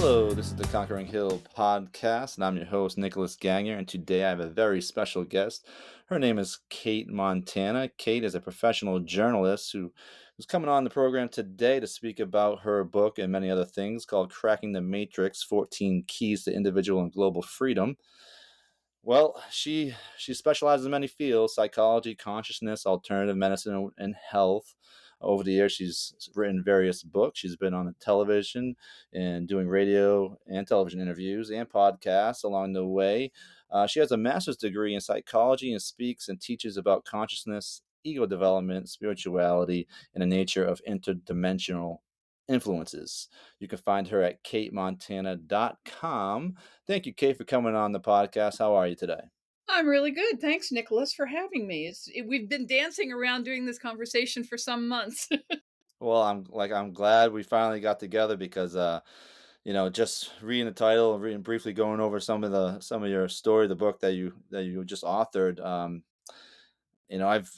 Hello, this is the Conquering Hill podcast, and I'm your host, Nicholas Gagner. And today I have a very special guest. Her name is Cate Montana. Cate is a professional journalist who's coming on the program today to speak about her book and many other things called Cracking the Matrix 14 Keys to Individual and Global Freedom. Well, she specializes in many fields: psychology, consciousness, alternative medicine, and health. Over the years, she's written various books. She's been on television and doing radio and television interviews and podcasts along the way. She has a master's degree in psychology and speaks and teaches about consciousness, ego development, spirituality, and the nature of interdimensional influences. You can find her at catemontana.com. Thank you, Kate, for coming on the podcast. How are you today? I'm really good. Thanks, Nicholas, for having me. We've been dancing around doing this conversation for some months. Well, I'm glad we finally got together because just reading the title and reading briefly going over some of your story, the book that you just authored. I've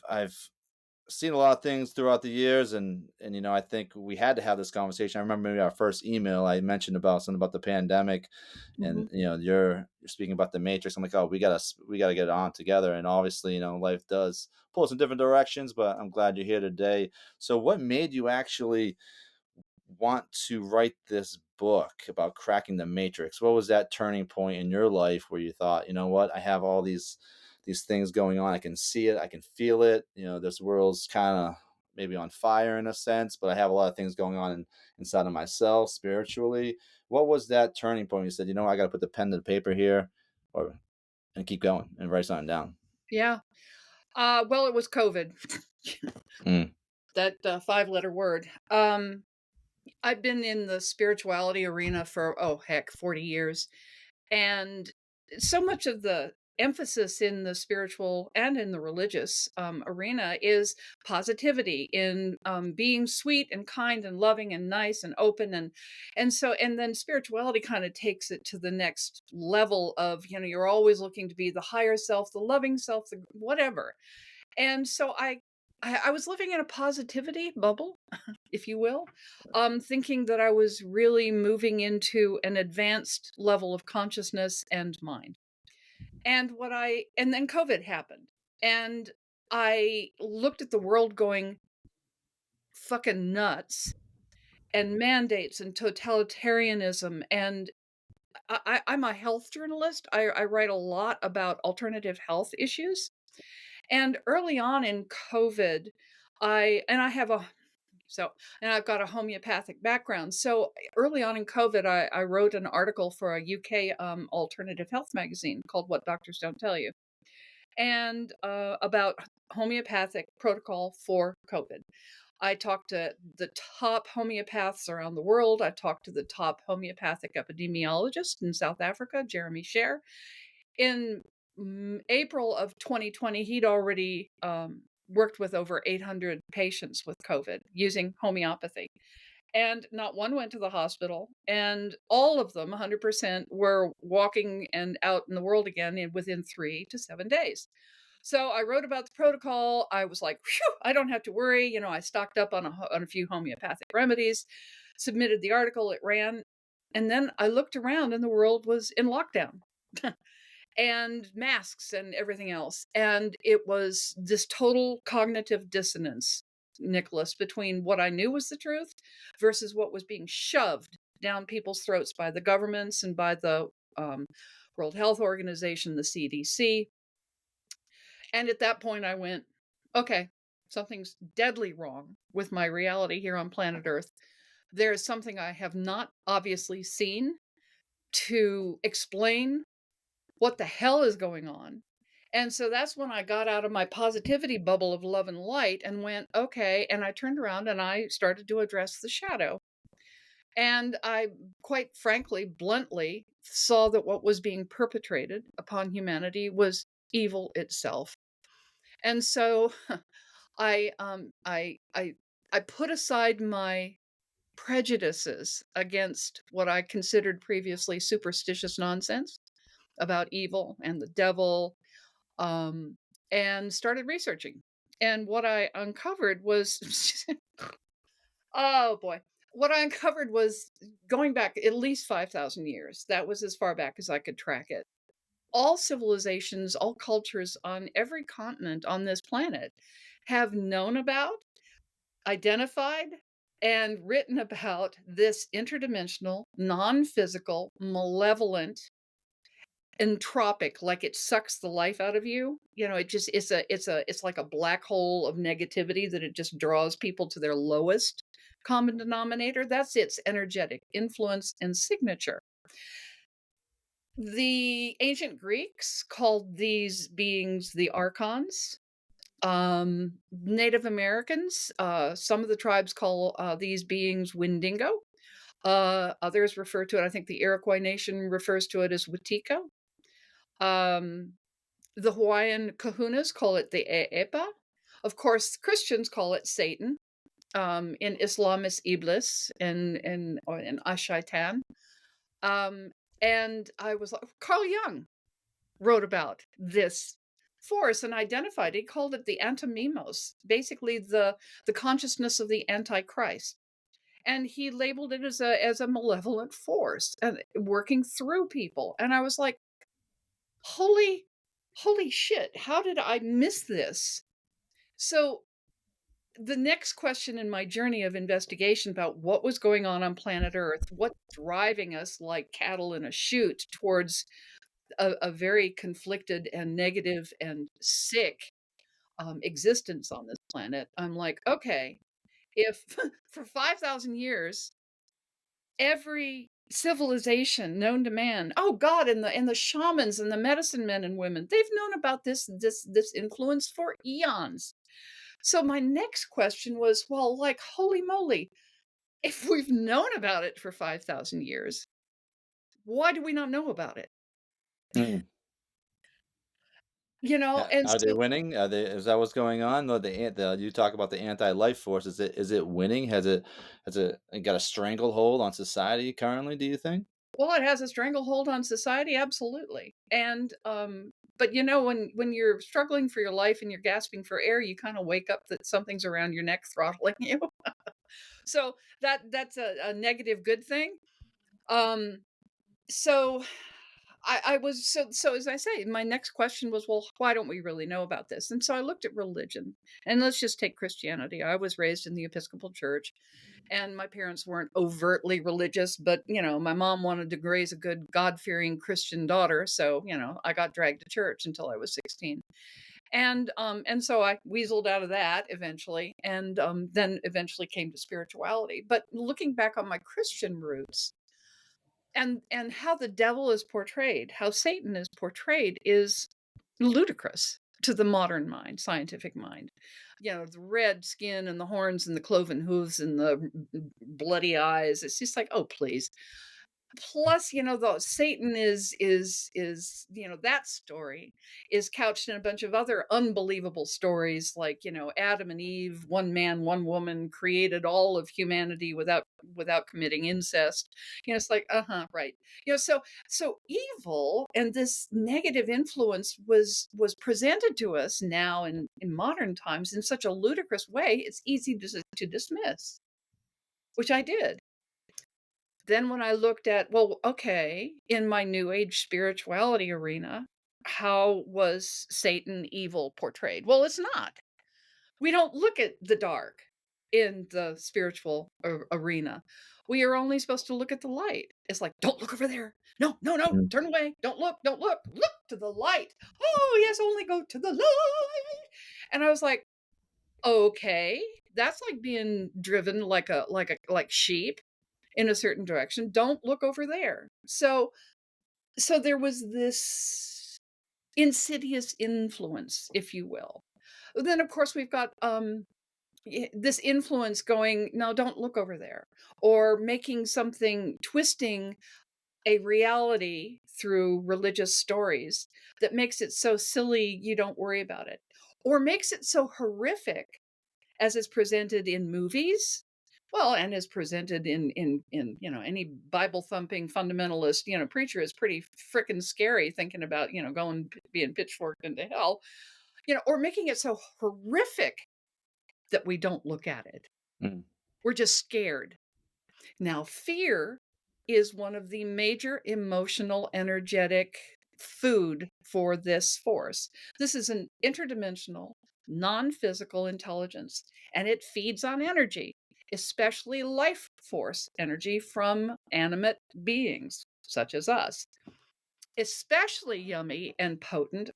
seen a lot of things throughout the years, and I think we had to have this conversation. I remember maybe our first email I mentioned about something about the pandemic, Mhm. and you're speaking about the matrix. I'm like, oh, we gotta get it on together. And obviously, life does pull us in different directions, but I'm glad you're here today. So what made you actually want to write this book about cracking the matrix? What was that turning point in your life where you thought, you know what, I have all these things going on. I can see it, I can feel it. This world's kind of maybe on fire in a sense, but I have a lot of things going on inside of myself spiritually. What was that turning point? You said, I got to put the pen to the paper here, or and keep going and write something down. Yeah. Well, it was COVID. Mm, That five-letter word. I've been in the spirituality arena for, oh, heck, 40 years. And so much of the emphasis in the spiritual and in the religious arena is positivity, in being sweet and kind and loving and nice and open, and then spirituality kind of takes it to the next level of, you're always looking to be the higher self, the loving self, the whatever. And so I was living in a positivity bubble, if you will, thinking that I was really moving into an advanced level of consciousness and mind. And then COVID happened. And I looked at the world going fucking nuts, and mandates and totalitarianism. And I'm a health journalist. I write a lot about alternative health issues. And early on in COVID, I and I have a so and I've got a homeopathic background. So early on in COVID, I wrote an article for a UK alternative health magazine called "What Doctors Don't Tell You," and about homeopathic protocol for COVID. I talked to the top homeopaths around the world. I talked to the top homeopathic epidemiologist in South Africa, Jeremy Sher. In April of 2020, he'd already worked with over 800 patients with COVID using homeopathy. And not one went to the hospital. And all of them, 100%, were walking and out in the world again within 3 to 7 days. So I wrote about the protocol. I was like, phew, I don't have to worry. I stocked up on a few homeopathic remedies, submitted the article, it ran. And then I looked around and the world was in lockdown and masks and everything else. And it was this total cognitive dissonance, Nicholas, between what I knew was the truth versus what was being shoved down people's throats by the governments and by the World Health Organization, the CDC. And at that point, I went, okay, something's deadly wrong with my reality here on planet Earth. There is something I have not obviously seen to explain what the hell is going on. And so that's when I got out of my positivity bubble of love and light and went, okay. And I turned around and I started to address the shadow. And I, quite frankly, bluntly saw that what was being perpetrated upon humanity was evil itself. And so I put aside my prejudices against what I considered previously superstitious nonsense about evil and the devil, um, and started researching. And what I uncovered was, oh boy, what I uncovered was going back at least 5,000 years. That was as far back as I could track it. All civilizations, all cultures on every continent on this planet have known about, identified, and written about this interdimensional, non-physical, malevolent, entropic, like it sucks the life out of you. You know, it's like a black hole of negativity that it just draws people to their lowest common denominator. That's its energetic influence and signature. The ancient Greeks called these beings the archons. Native Americans, some of the tribes call these beings Wendigo. Others refer to it, I think the Iroquois Nation refers to it as Wetiko. Um, the Hawaiian kahunas call it the Epa. Of course, Christians call it Satan. In Islam, it's Iblis and Ashaitan. Um, and I was like, Carl Jung wrote about this force and identified it. He called it the antimemos, basically the consciousness of the Antichrist. And he labeled it as a malevolent force and working through people. And I was like, holy, holy shit, how did I miss this? So the next question in my journey of investigation about what was going on planet Earth, what's driving us like cattle in a chute towards a very conflicted and negative and sick existence on this planet. I'm like, okay, if for 5,000 years, every civilization known to man, oh God, and the shamans and the medicine men and women, they've known about this influence for eons. So my next question was, well, like, holy moly, if we've known about it for 5,000 years, why do we not know about it? Mm. You know, and Are they so winning? Are they is that what's going on? No, the you talk about the anti-life force. Is it winning? Has it got a stranglehold on society currently, do you think? well, it has a stranglehold on society, absolutely. And but you know, when you're struggling for your life and you're gasping for air, you kind of wake up that something's around your neck throttling you. So that's a negative good thing. Um, so I was so as I say, my next question was, well, why don't we really know about this? And so I looked at religion, and let's just take Christianity. I was raised in the Episcopal Church, and my parents weren't overtly religious, but you know, my mom wanted to raise a good God-fearing Christian daughter, so you know, I got dragged to church until I was 16. And so I weaseled out of that eventually, and then eventually came to spirituality. But looking back on my Christian roots, and how the devil is portrayed, how Satan is portrayed is ludicrous to the modern mind, scientific mind. You know, the red skin and the horns and the cloven hooves and the bloody eyes. It's just like, oh, please. Plus, you know, the Satan is you know, that story is couched in a bunch of other unbelievable stories like, you know, Adam and Eve, one man, one woman created all of humanity without committing incest. You know, it's like, uh-huh, right. You know, so evil and this negative influence was presented to us now in modern times in such a ludicrous way, it's easy to dismiss, which I did. Then when I looked at, well, okay, in my new age spirituality arena, how was Satan evil portrayed? Well, it's not. We don't look at the dark in the spiritual arena. We are only supposed to look at the light. It's like, don't look over there. No, no, no. Mm, Turn away. Don't look. Don't look. Look to the light. Oh, yes, only go to the light. And I was like, okay, that's like being driven like sheep in a certain direction. Don't look over there. So there was this insidious influence, if you will. Then of course we've got this influence going, no, don't look over there, or making something, twisting a reality through religious stories that makes it so silly you don't worry about it, or makes it so horrific as it's presented in movies, well, and is presented in you know, any Bible thumping fundamentalist, you know, preacher is pretty freaking scary thinking about, you know, going being pitchforked into hell, you know, or making it so horrific that we don't look at it. mm. We're just scared. Now, fear is one of the major emotional, energetic food for this force. This is an interdimensional, non physical intelligence, and it feeds on energy, especially life force energy from animate beings such as us. Especially yummy and potent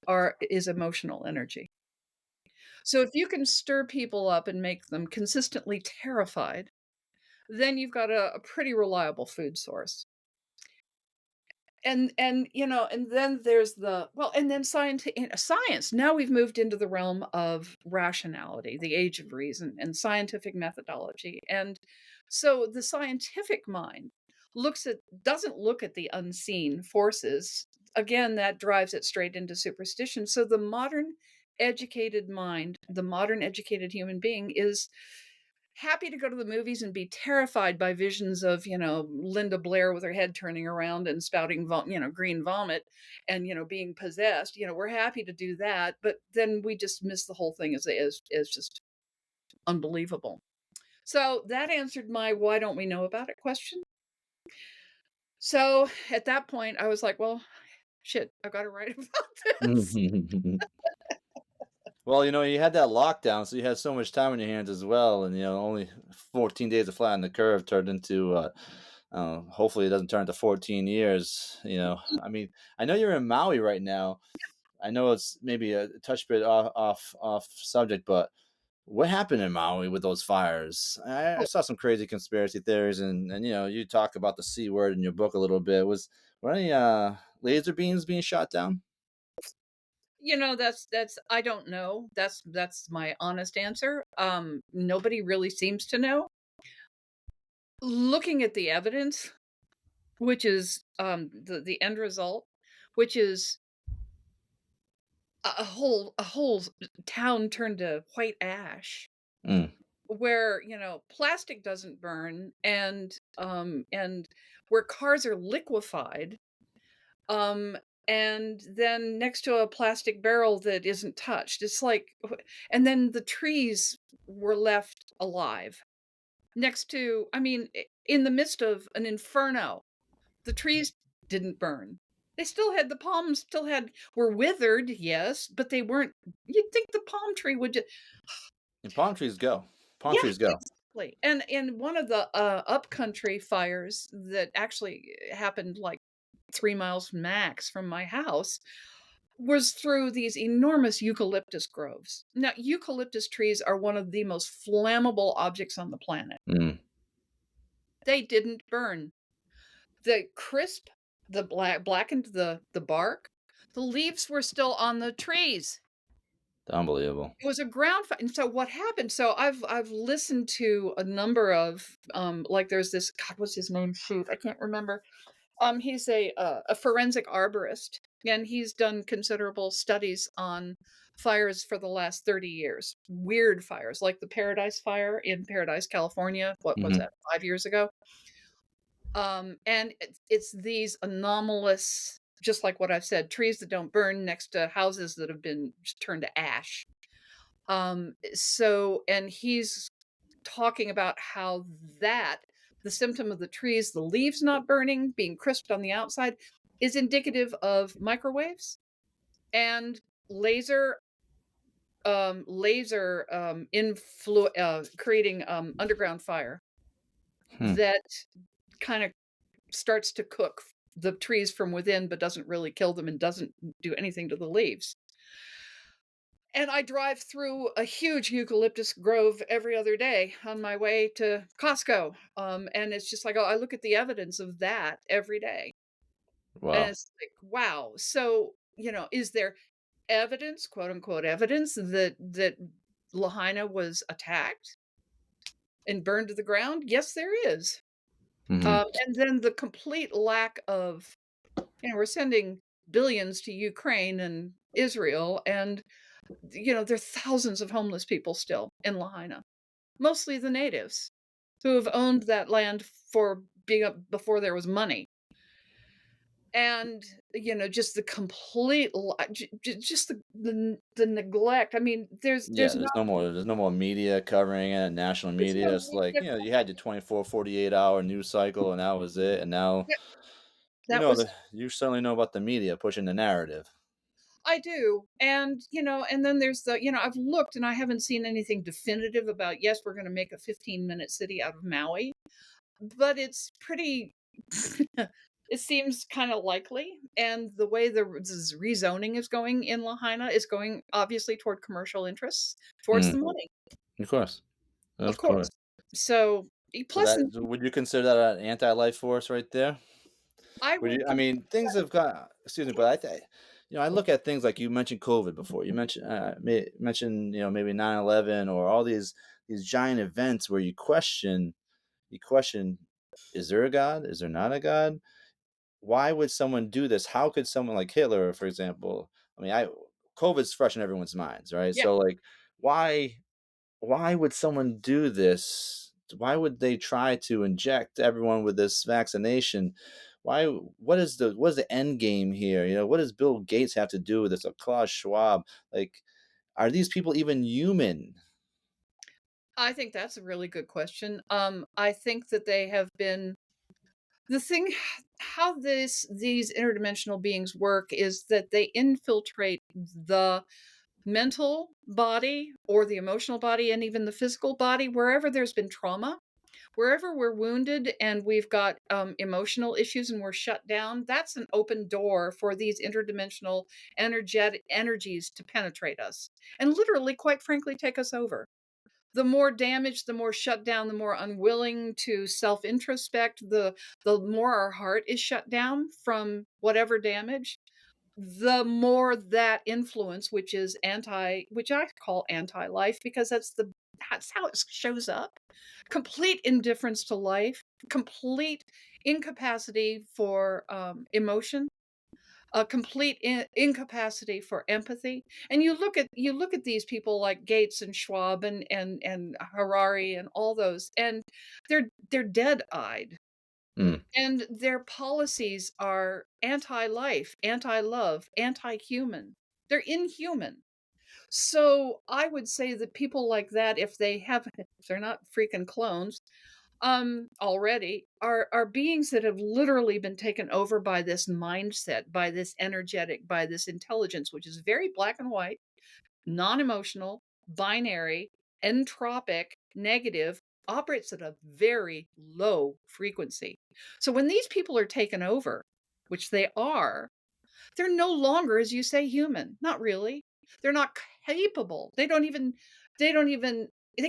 is emotional energy. So if you can stir people up and make them consistently terrified, then you've got a pretty reliable food source. And then there's and then science. Now we've moved into the realm of rationality, the age of reason, and scientific methodology. And so the scientific mind looks at doesn't look at the unseen forces. Again, that drives it straight into superstition. So the modern educated mind, the modern educated human being is happy to go to the movies and be terrified by visions of, Linda Blair with her head turning around and spouting, green vomit and, being possessed. We're happy to do that, but then we just miss the whole thing as just unbelievable. So that answered my why don't we know about it question. So at that point, I was like, well, shit, I've got to write about this. Well, you had that lockdown, so you had so much time on your hands as well, and only 14 days to flatten the curve turned into. Hopefully, it doesn't turn into 14 years. I mean, I know you're in Maui right now. I know it's maybe a touch bit off subject, but what happened in Maui with those fires? I Oh, saw some crazy conspiracy theories, and you talk about the C word in your book a little bit. Were any laser beams being shot down? that's I don't know. That's my honest answer. Nobody really seems to know. Looking at the evidence, which is, the end result, which is a whole town turned to white ash, Mm. where, plastic doesn't burn and where cars are liquefied, um, and then next to a plastic barrel that isn't touched. It's like and then the trees were left alive next to in the midst of an inferno. The trees didn't burn. They still had the palms still had were withered, yes, but they weren't you'd think the palm tree would just And palm trees go. Palm yeah, trees go. exactly. And in one of the, upcountry fires that actually happened, like, 3 miles max from my house, was through these enormous eucalyptus groves. Now, eucalyptus trees are one of the most flammable objects on the planet. Mm. They didn't burn. The crisp, the blackened the bark, the leaves were still on the trees. Unbelievable. It was a ground fi and so what happened so I've listened to a number of, like, there's this God, what's his name? Shoot, I can't remember. He's a forensic arborist, and he's done considerable studies on fires for the last 30 years. Weird fires, like the Paradise Fire in Paradise, California. What was Hmm. that, 5 years ago? And it's these anomalous, just like what I've said, trees that don't burn next to houses that have been just turned to ash. And he's talking about how that the symptom of the trees, the leaves not burning, being crisped on the outside, is indicative of microwaves and laser creating underground fire Hmm. that kind of starts to cook the trees from within, but doesn't really kill them and doesn't do anything to the leaves. And I drive through a huge eucalyptus grove every other day on my way to Costco. And it's just like, oh, I look at the evidence of that every day. And Wow. it's like, wow. So, is there evidence, quote unquote evidence, that Lahaina was attacked and burned to the ground? Yes, there is. Hmm. And then the complete lack of, we're sending billions to Ukraine and Israel, and there are thousands of homeless people still in Lahaina, mostly the natives who have owned that land for being up before there was money. And, just the complete just the neglect. I mean, Yeah, there's not there's no more media covering it, national there's no media. It's like, media. you had your 24, 48-hour news cycle and that was it. And now, Yeah, that was you certainly know about the media pushing the narrative. I do, and, and then there's I've looked and I haven't seen anything definitive about, "Yes, we're gonna make a 15-minute city out of Maui," but it's pretty it seems kinda likely, and the way rezoning is going in Lahaina is going obviously toward commercial interests, towards the Mm, money, of course. of Of course. course. So, So plus so would you consider that an anti-life force right there? I Would would you I mean, things have got excuse me, but I look at things like you mentioned COVID before. You mentioned, maybe 9/11 or all these giant events where you question, is there a God? Is there not a God? Why would someone do this? How could someone like Hitler, for example? I mean, I COVID's fresh in everyone's minds, right? yeah. So like why why would someone do this? Why would they try to inject everyone with this vaccination? Why? What is the end game here? What does Bill Gates have to do with this? Or Klaus Schwab? Like, are these people even human? I think that's a really good question. I think that they have been the thing how these interdimensional beings work is that they infiltrate the mental body or the emotional body and even the physical body wherever there's been trauma. Wherever we're wounded and we've got emotional issues and we're shut down, that's an open door for these interdimensional energetic energies to penetrate us and literally, quite frankly, take us over. The more damaged, the more shut down, the more unwilling to self introspect, the more our heart is shut down from whatever damage, the more that influence, which I call anti-life because that's how it shows up. Complete indifference to life, complete incapacity for emotion, a complete incapacity for empathy. And you look at these people like Gates and Schwab and Harari and all those, and they're dead-eyed, Mm, and their policies are anti-life, anti-love, anti-human. They're inhuman. So I would say that people like that, if they're not freaking clones, already, are beings that have literally been taken over by this mindset, by this energetic, by this intelligence, which is very black and white, non-emotional, binary, entropic, negative, operates at a very low frequency. So when these people are taken over, which they are, they're no longer, as you say, human. Not really. They're not capable. They don't even, they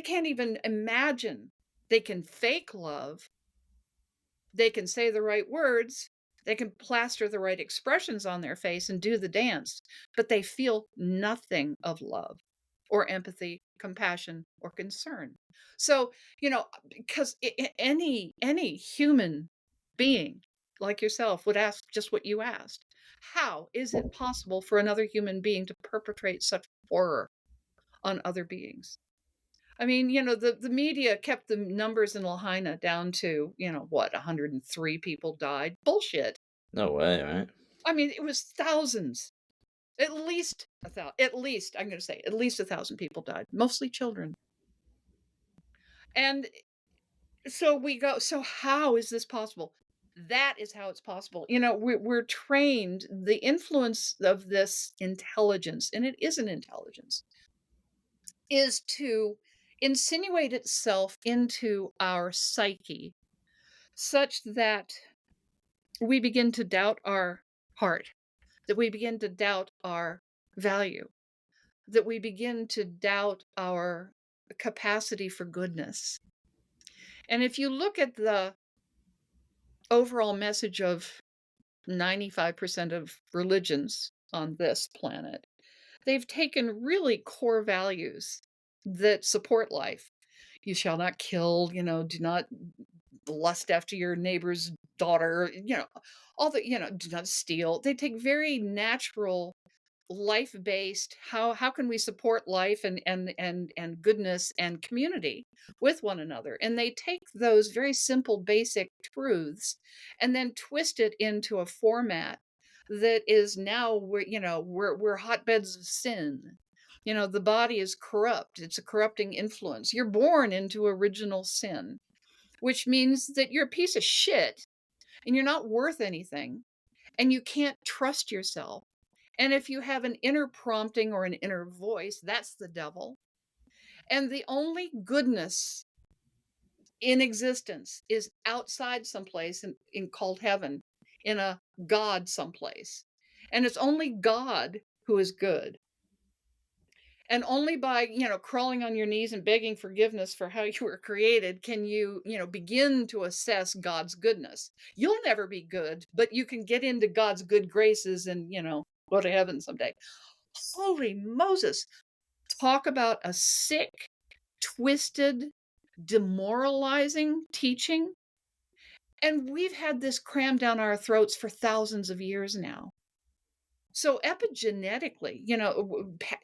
can't even imagine. They can fake love, they can say the right words, they can plaster the right expressions on their face and do the dance, but they feel nothing of love or empathy, compassion, or concern. So, because any human being like yourself would ask just what you asked. How is it possible for another human being to perpetrate such horror on other beings? I mean, the media kept the numbers in Lahaina down to, what, 103 people died. Bullshit. no way, right? I mean, it was thousands. At least, I'm going to say, at least 1,000 people died, mostly children. And so how is this possible? That is how it's possible. We're trained, the influence of this intelligence, and it is an intelligence, is to insinuate itself into our psyche such that we begin to doubt our heart, that we begin to doubt our value, that we begin to doubt our capacity for goodness. And if you look at the overall message of 95% of religions on this planet, they've taken really core values that support life. You shall not kill, do not lust after your neighbor's daughter, all the, do not steal. They take very natural life-based, how can we support life and goodness and community with one another? And they take those very simple basic truths and then twist it into a format that is now we're hotbeds of sin. The body is corrupt. It's a corrupting influence. You're born into original sin, which means that you're a piece of shit and you're not worth anything and you can't trust yourself. And if you have an inner prompting or an inner voice, that's the devil. And the only goodness in existence is outside someplace in called heaven, in a God someplace. And it's only God who is good. And only by, crawling on your knees and begging forgiveness for how you were created can you, begin to assess God's goodness. You'll never be good, but you can get into God's good graces and, go to heaven someday. Holy Moses. Talk about a sick, twisted, demoralizing teaching. And we've had this crammed down our throats for thousands of years now. So epigenetically,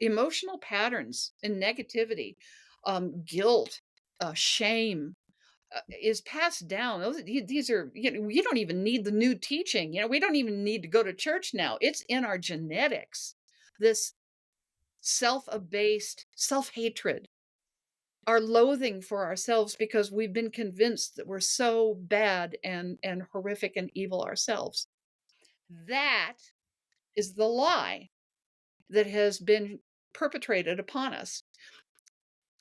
emotional patterns and negativity, guilt, shame, is passed down. These are, you don't even need the new teaching. We don't even need to go to church now. It's in our genetics. This self-abased self-hatred, our loathing for ourselves because we've been convinced that we're so bad and horrific and evil ourselves. That is the lie that has been perpetrated upon us.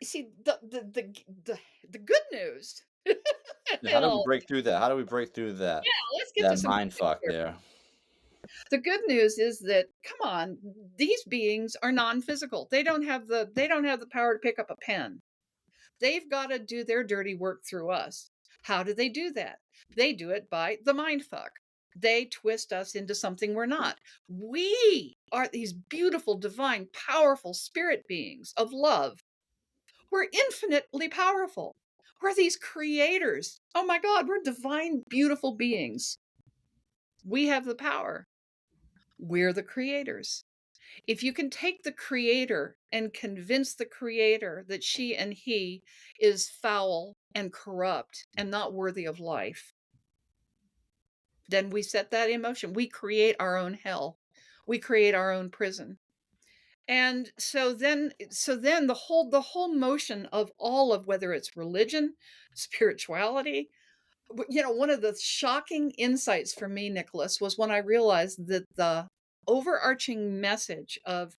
You see, the good news Yeah, how in do we all, break through that? How do we break through that yeah, let's get to that some mind good news fuck here. there? The good news is that, come on, these beings are non-physical. They don't have the power to pick up a pen. They've got to do their dirty work through us. How do they do that? They do it by the mind fuck. They twist us into something we're not. We are these beautiful, divine, powerful spirit beings of love. We're infinitely powerful. We're these creators. Oh my God, we're divine, beautiful beings. We have the power. We're the creators. If you can take the creator and convince the creator that she and he is foul and corrupt and not worthy of life, then we set that in motion. We create our own hell. We create our own prison. And so then the whole motion of all of, whether it's religion, spirituality, one of the shocking insights for me, Nicholas, was when I realized that the overarching message of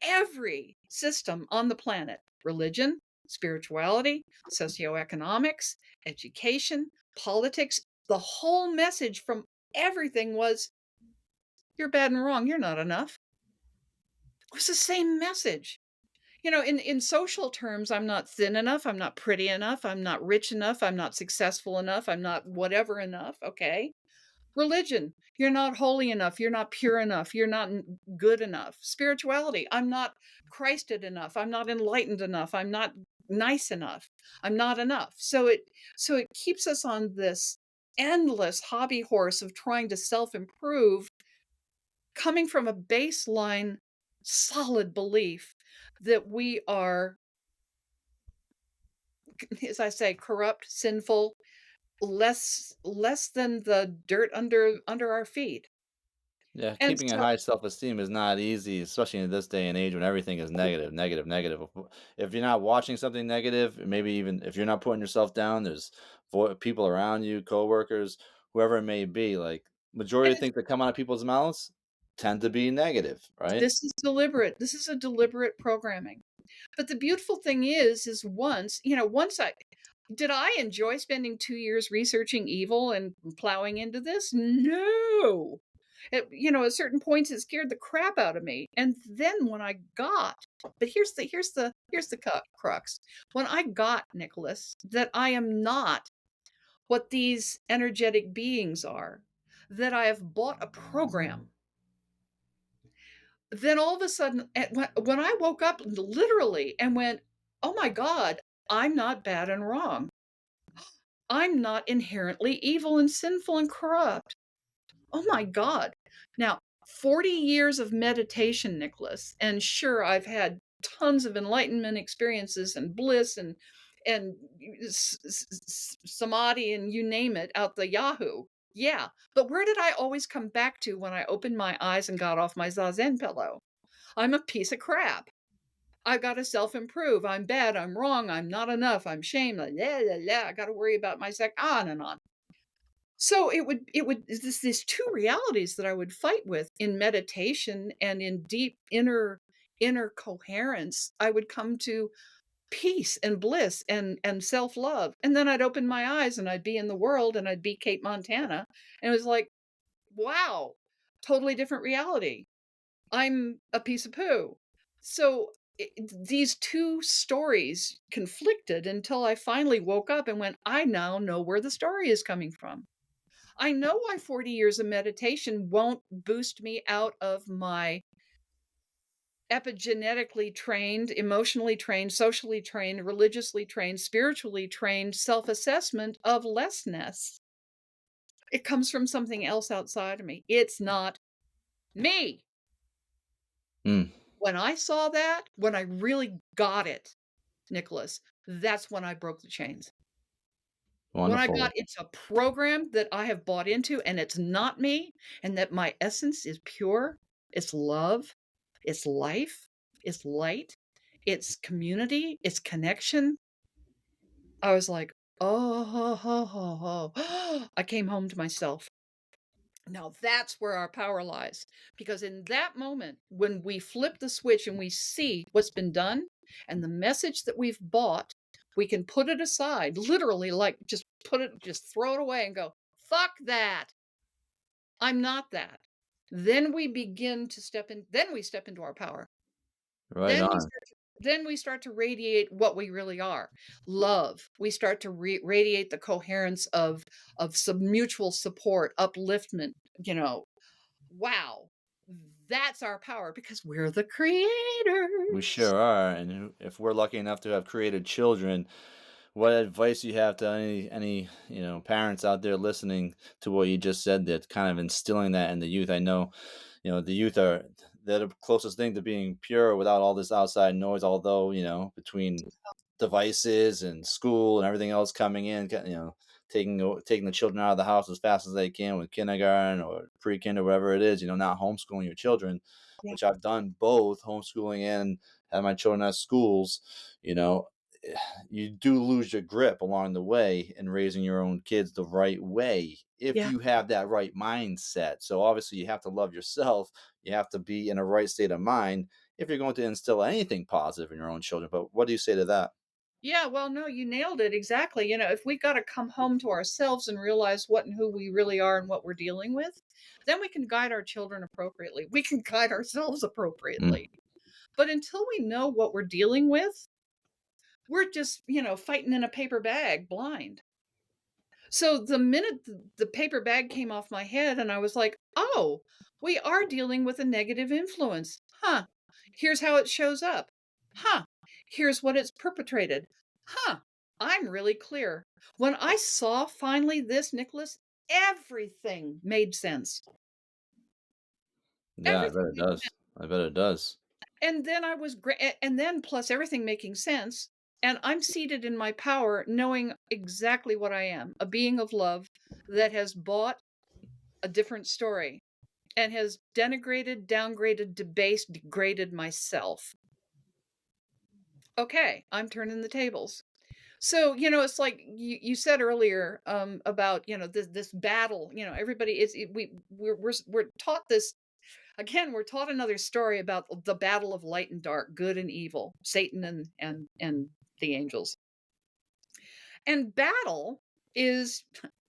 every system on the planet, religion, spirituality, socioeconomics, education, politics, the whole message from everything was, you're bad and wrong, you're not enough. It was the same message. In social terms, I'm not thin enough, I'm not pretty enough, I'm not rich enough, I'm not successful enough, I'm not whatever enough. Okay. Religion, you're not holy enough, you're not pure enough, you're not good enough. Spirituality, I'm not Christed enough, I'm not enlightened enough, I'm not nice enough, I'm not enough. So it keeps us on this endless hobby horse of trying to self-improve, coming from a baseline solid belief that we are, as I say, corrupt, sinful, less than the dirt under our feet. Yeah, And keeping a so high self-esteem is not easy, especially in this day and age when everything is negative, negative, negative. If you're not watching something negative, maybe even if you're not putting yourself down, there's people around you, coworkers, whoever it may be. Like majority and of things that come out of people's mouths tend to be negative, right? this is deliberate. This is a deliberate programming. But the beautiful thing is once I enjoy spending 2 years researching evil and plowing into this? No. At certain points, it scared the crap out of me. And then when I got, but here's the crux. When I got, Nicholas, that I am not what these energetic beings are, that I have bought a program, then all of a sudden, when I woke up literally and went, oh my God, I'm not bad and wrong. I'm not inherently evil and sinful and corrupt. Oh my God. Now, 40 years of meditation, Nicholas, and sure, I've had tons of enlightenment experiences and bliss and samadhi and you name it out the Yahoo. Yeah, but where did I always come back to when I opened my eyes and got off my zazen pillow? I'm a piece of crap. I've got to self-improve. I'm bad. I'm wrong. I'm not enough. I'm shame. La, la, la, la. I got to worry about my on and on. So it would these two realities that I would fight with in meditation and in deep inner coherence. I would come to peace and bliss and self-love. And then I'd open my eyes and I'd be in the world and I'd be Cate Montana. And it was like, wow, totally different reality. I'm a piece of poo. So these two stories conflicted until I finally woke up and went, I now know where the story is coming from. I know why 40 years of meditation won't boost me out of my epigenetically trained, emotionally trained, socially trained, religiously trained, spiritually trained self assessment of lessness. It comes from something else outside of me. It's not me. Mm, When I saw that, when I really got it, Nicholas, that's when I broke the chains. When I got wonderful. it's a program that I have bought into and it's not me, and that my essence is pure, it's love, it's life, it's light, it's community, it's connection. I was like, "Oh, ho, ho, ho, ho." I came home to myself. Now that's where our power lies. Because in that moment, when we flip the switch and we see what's been done and the message that we've bought, we can put it aside, literally, like just throw it away and go, fuck that. I'm not that. Then we begin to then we step into our power. Right Then we on. start to, then we start to radiate what we really are. Love. We start to radiate the coherence of some mutual support, upliftment, you know, wow, that's our power because we're the We creators. sure are. And if we're lucky enough to have created children, what advice you have to any parents out there listening to what you just said, that kind of instilling that in the youth? I know, the youth are they're the closest thing to being pure without all this outside noise. Although between devices and school and everything else coming in, taking the children out of the house as fast as they can with kindergarten or pre-kin or whatever it is. Not homeschooling your children, Yeah. which I've done both homeschooling and have my children at schools. You know, you do lose your grip along the way in raising your own kids the right way if Yeah. you have that right mindset. So obviously you have to love yourself. You have to be in a right state of mind if you're going to instill anything positive in your own children. But what do you say to that? Yeah, well, no, you nailed it exactly. If we got to come home to ourselves and realize what and who we really are and what we're dealing with, then we can guide our children appropriately. We can guide ourselves Mm, appropriately. But until we know what we're dealing with, we're just, fighting in a paper bag blind. So the minute the paper bag came off my head and I was like, "Oh, we are dealing with a negative influence. Huh. Here's how it shows up. Huh. Here's what it's perpetrated. Huh. I'm really clear." When I saw finally this, Nicholas, everything made sense. yeah, I bet Everything it made does. I bet it does. And then I was great, and then plus everything making sense, and I'm seated in my power knowing exactly what I am, a being of love that has bought a different story and has denigrated, downgraded, debased, degraded myself. Okay, I'm turning the tables. So, it's like you said earlier about, this battle, everybody is we're taught this again, we're taught another story about the battle of light and dark, good and evil, Satan and the angels. And battle is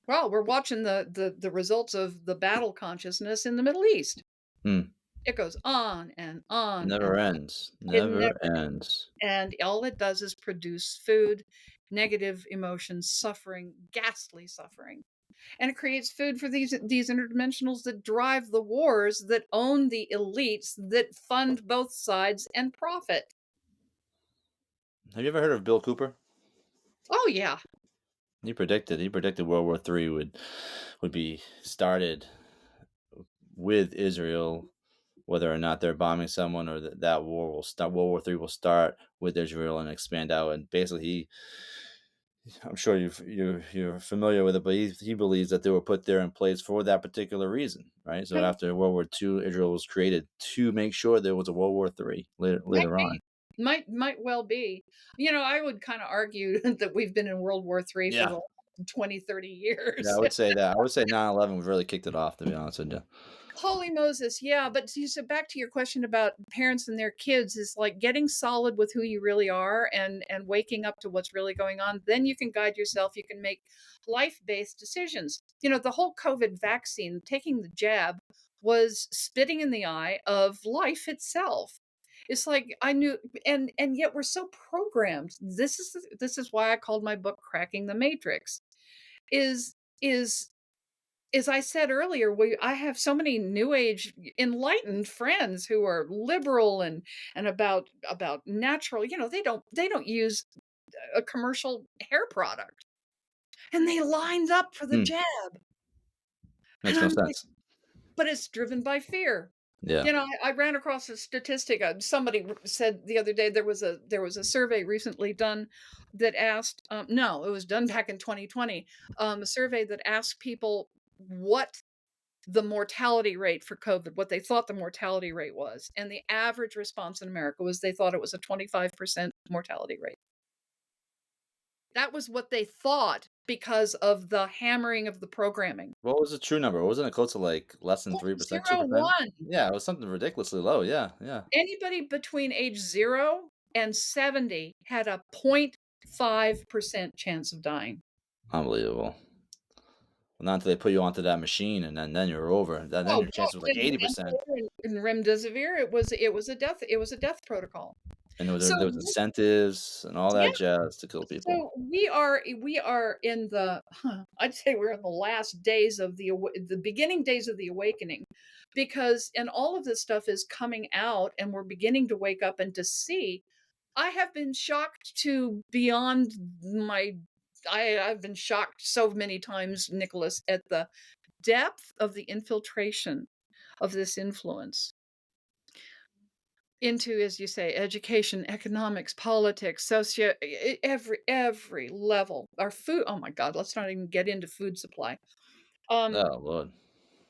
well, we're watching the results of the battle consciousness in the Middle East. Mm, It goes on and on never and ends. it Never never ends. and all it does is produce food, negative emotions, suffering, ghastly suffering. And it creates food for these interdimensionals that drive the wars, that own the elites, that fund both sides and profit. Have you ever heard of Bill Cooper? Oh yeah. He predicted World War III would be started with Israel, whether or not they're bombing someone, or that war will start. World War III will start with Israel and expand out. And basically, I'm sure you're familiar with it, but he believes that they were put there in place for that particular reason, right? So Okay, after World War II, Israel was created to make sure there was a World War III might later be. on. Might well be. I would kinda argue that we've been in World War III for Yeah, the 20, 30 yeah, I years. would say that. I would say 9/11 really kicked it off, to be honest with you. Holy Moses, yeah, but see, so back to your question about parents and their kids is like getting solid with who you really are and waking up to what's really going on. Then you can guide yourself. You can make life-based decisions. The whole COVID vaccine, taking the jab was spitting in the eye of life itself. It's like I knew, and yet we're so programmed. This is why I called my book "Cracking the Matrix." Is is as I said earlier, I have so many new age enlightened friends who are liberal and about natural, they don't use a commercial hair product. And they lined up for the Hmm, jab. And makes no I'm like, sense. but it's driven by fear. Yeah. I ran across a statistic. Somebody said the other day there was a survey recently done that asked, no, it was done back in 2020, a survey that asked people what the mortality rate for COVID, what they thought the mortality rate was. And the average response in America was they thought it was a 25% mortality rate. That was what they thought because of the hammering of the programming. What was the true number? Wasn't it close to like less than Point 3%, zero 2%? 0.01. Yeah, it was something ridiculously low. Yeah, yeah, Anybody between age 0 and 70 had a 0.5% chance of dying. unbelievable. Well, not until they put you onto that machine, and then you're over. Then Oh, your chance was like no, 80%. ventilator and remdesivir, it was a death protocol. And So there was this incentives and all Yeah. that jazz to kill people. So we are in I'd say we're in the last days of the beginning days of the awakening, because and all of this stuff is coming out and we're beginning to wake up and to see. I have been shocked to beyond my I've been shocked so many times, Nicholas, at the depth of the infiltration of this influence into, as you say, education, economics, politics, every level. Our food, oh my god, let's not even get into food supply. Um, Oh, Lord.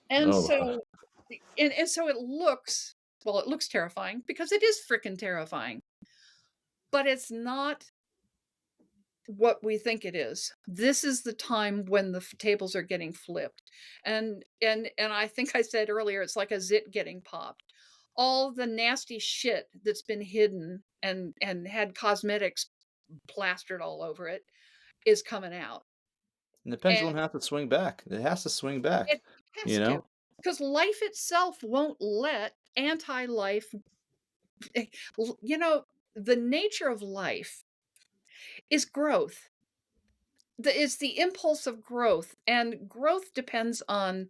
and Oh, so and so it looks terrifying because it is frickin' terrifying, but it's not what we think it is. This is the time when the tables are getting flipped. And I think I said earlier, it's like a zit getting popped. All the nasty shit that's been hidden and had cosmetics plastered all over it is coming out. and the And pendulum has to swing back. It has to swing back, it you has to. know? Because life itself won't let anti-life eh, the nature of life is growth. It's the impulse of growth, and growth depends on,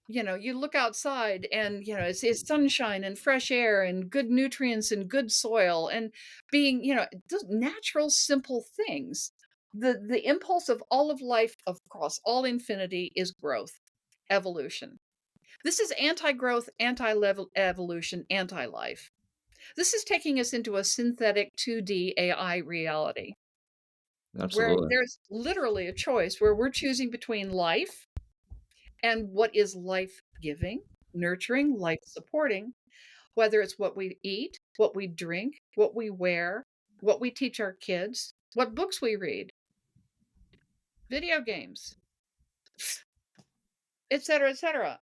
you look outside and, it's sunshine and fresh air and good nutrients and good soil and being, just natural, simple things. The impulse of all of life across all infinity is growth, evolution. This is anti-growth, anti-level evolution, anti-life. This is taking us into a synthetic 2D AI reality where Absolutely. there's literally a choice where we're choosing between life and what is life giving, nurturing, life supporting, whether it's what we eat, what we drink, what we wear, what we teach our kids, what books we read, video games, etc., etc.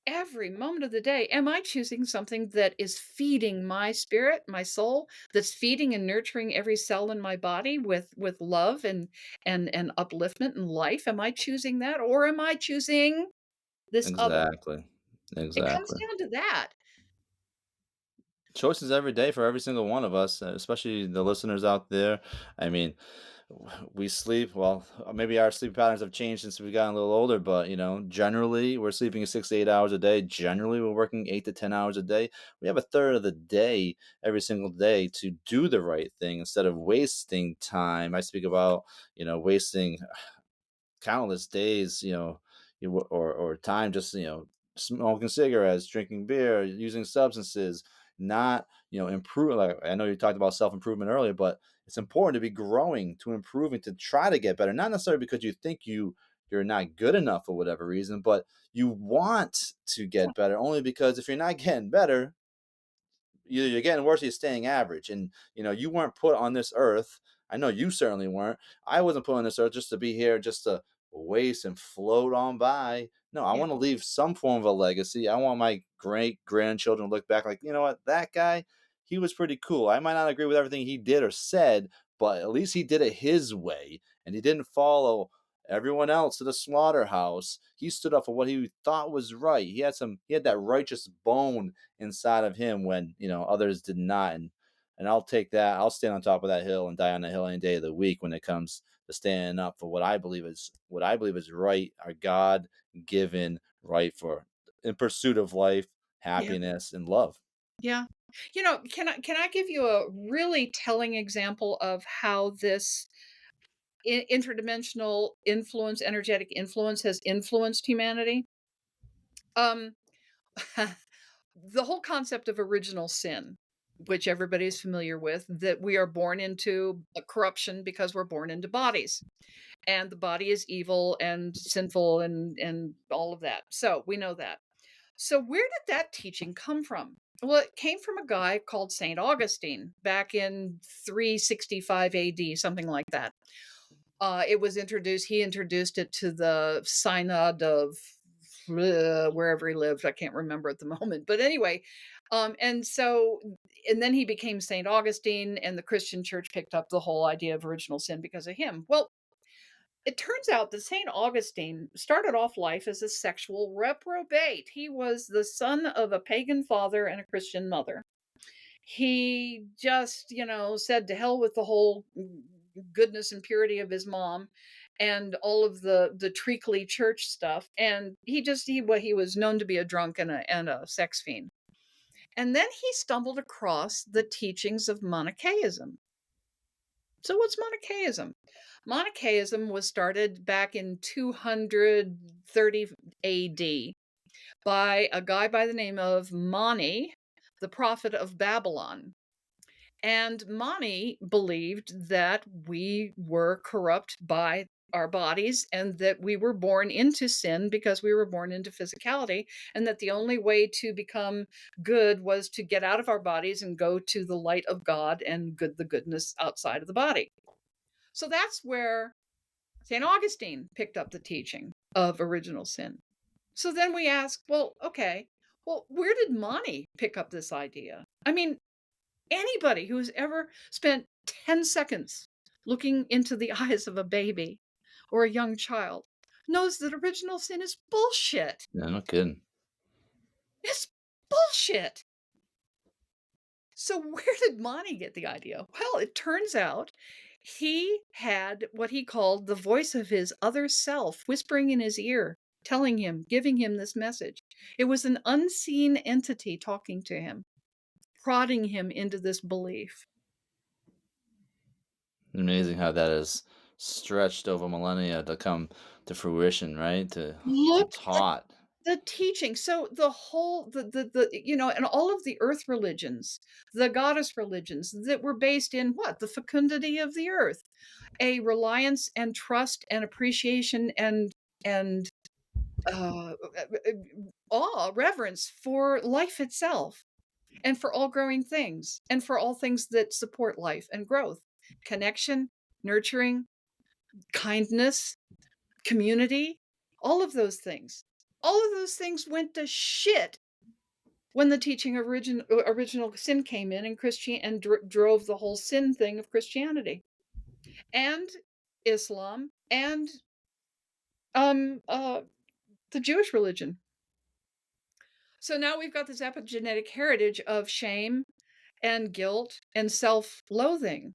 Every moment of the day, am I choosing something that is feeding my spirit, my soul, that's feeding and nurturing every cell in my body with love and upliftment and life? Am I choosing that, or am I choosing this other? Exactly. It comes Exactly. down to that. Choices every day for every single one of us, especially the listeners out there. I mean, we sleep well. Maybe our sleep patterns have changed since we got a little older, but generally we're sleeping 6 to 8 hours a day. Generally, we're working 8 to 10 hours a day. We have a third of the day every single day to do the right thing instead of wasting time. I speak about wasting countless days, or time just smoking cigarettes, drinking beer, using substances, not, improve. Like, I know you talked about self improvement earlier, but it's important to be growing, to improving, to try to get better. Not necessarily because you think you're not good enough for whatever reason, but you want to Yeah, get better only because if you're not getting better, either you're getting worse or you're staying average. And you weren't put on this earth. I know you certainly weren't. I wasn't put on this earth just to be here, just to waste and float on by. No, I yeah, want to leave some form of a legacy. I want my great grandchildren to look back like, you know what, that guy, he was pretty cool. I might not agree with everything he did or said, but at least he did it his way, and he didn't follow everyone else to the slaughterhouse. He stood up for what he thought was right. He had that righteous bone inside of him when others did not. And I'll take that. I'll stand on top of that hill and die on the hill any day of the week when it comes to standing up for what I believe is right, our God given right for in pursuit of life, yeah, happiness, and love. yeah. Can I give you a really telling example of how this interdimensional influence, energetic influence, has influenced humanity? Um, the whole concept of original sin, which everybody's familiar with, that we are born into a corruption because we're born into bodies, and the body is evil and sinful and all of that. So we know that. So where did that teaching come from? Well, it came from a guy called Saint Augustine back in 365 AD, something like that. It was introduced. He introduced it to the synod of wherever he lived. I can't remember at the moment, but anyway, and then he became Saint Augustine, and the Christian Church picked up the whole idea of original sin because of him. Well, it turns out that Saint Augustine started off life as a sexual reprobate. He was the son of a pagan father and a Christian mother. He just, said to hell with the whole goodness and purity of his mom and all of the treacly church stuff. And he was known to be a drunk and a sex fiend. And then he stumbled across the teachings of Manichaeism. So what's Manichaeism? Manichaeism was started back in 230 AD by a guy by the name of Mani, the prophet of Babylon. And Mani believed that we were corrupt by our bodies and that we were born into sin because we were born into physicality, and that the only way to become good was to get out of our bodies and go to the light of God and the goodness outside of the body. So that's where St. Augustine picked up the teaching of original sin. So then we ask, well, okay, well, where did Mani pick up this idea? I mean, anybody who's ever spent 10 seconds looking into the eyes of a baby or a young child knows that original sin is bullshit. Yeah, no kidding. It's bullshit. So where did Mani get the idea? Well, it turns out he had what he called the voice of his other self whispering in his ear, telling him, giving him this message. It was an unseen entity talking to him, prodding him into this belief. Amazing how that is stretched over millennia to come to fruition, right? To be Look at taught. the teaching. So the whole and all of the earth religions, the goddess religions that were based in what? The fecundity of the earth, a reliance and trust and appreciation and uh, awe, reverence for life itself and for all growing things and for all things that support life and growth, connection, nurturing, kindness, community, all of those things. All of those things went to shit when the teaching of original sin came in and Christian and drove the whole sin thing of Christianity and Islam and um uh the Jewish religion. So now we've got this epigenetic heritage of shame and guilt and self-loathing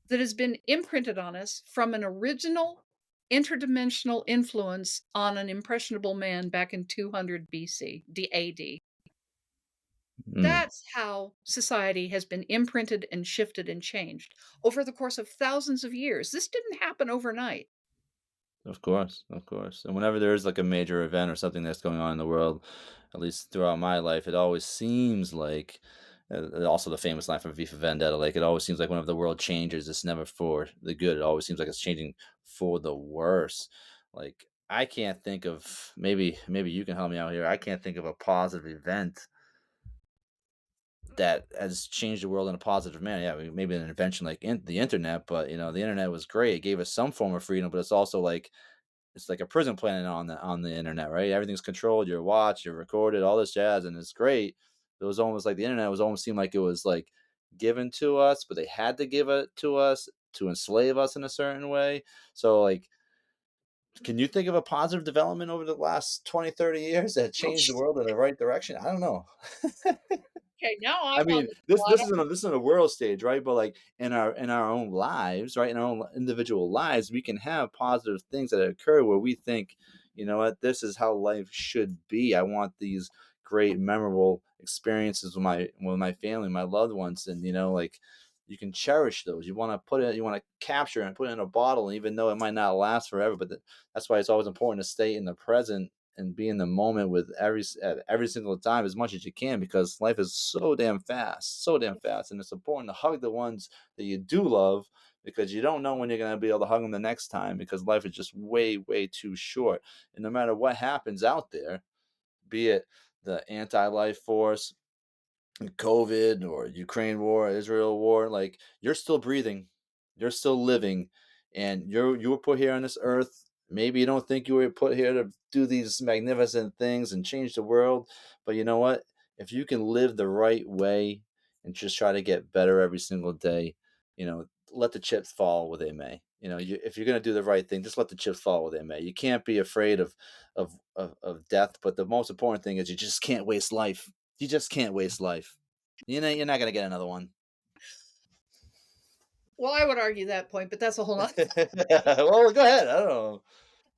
that has been imprinted on us from an original interdimensional influence on an impressionable man back in 200 BC, AD. Mm. That's how society has been imprinted and shifted and changed over the course of thousands of years. This didn't happen overnight. Of course, of course. And whenever there is like a major event or something that's going on in the world, at least throughout my life, it always seems like, also the famous line from V for Vendetta, like it always seems like whenever the world changes, it's never for the good. It always seems like it's changing for the worse. Like I can't think of, maybe you can help me out here. I can't think of a positive event that has changed the world in a positive manner. Yeah, maybe an invention like the internet, but the internet was great. It gave us some form of freedom, but it's like a prison planet on the internet, right? Everything's controlled. You're watched, you're recorded, all this jazz, and it's great. It was almost like the internet was almost seemed like it was like given to us, but they had to give it to us to enslave us in a certain way. So like, can you think of a positive development over the last 20, 30 years that changed the world in the right direction? I don't know. Okay, now I I'm on mean, the this isn't a world stage, right? But like in our own lives, right, in our own individual lives, we can have positive things that occur where we think, you know what, this is how life should be. I want these great, memorable experiences with my family, my loved ones, and like you can cherish those. You want to capture and put it in a bottle, even though it might not last forever. But that's why it's always important to stay in the present and be in the moment with at every single time as much as you can, because life is so damn fast, and it's important to hug the ones that you do love, because you don't know when you're going to be able to hug them the next time, because life is just way too short. And no matter what happens out there, be it the anti-life force, COVID, or Ukraine war, Israel war, like you're still breathing, you're still living, and you were put here on this earth. Maybe you don't think you were put here to do these magnificent things and change the world, but you know what? If you can live the right way and just try to get better every single day, let the chips fall where they may. If you're gonna do the right thing, just let the chips fall where they may. You can't be afraid of death, but the most important thing is you just can't waste life. You just can't waste life. You're not gonna get another one. well, I would argue that point, but that's a whole lot. Well, go ahead. I don't know.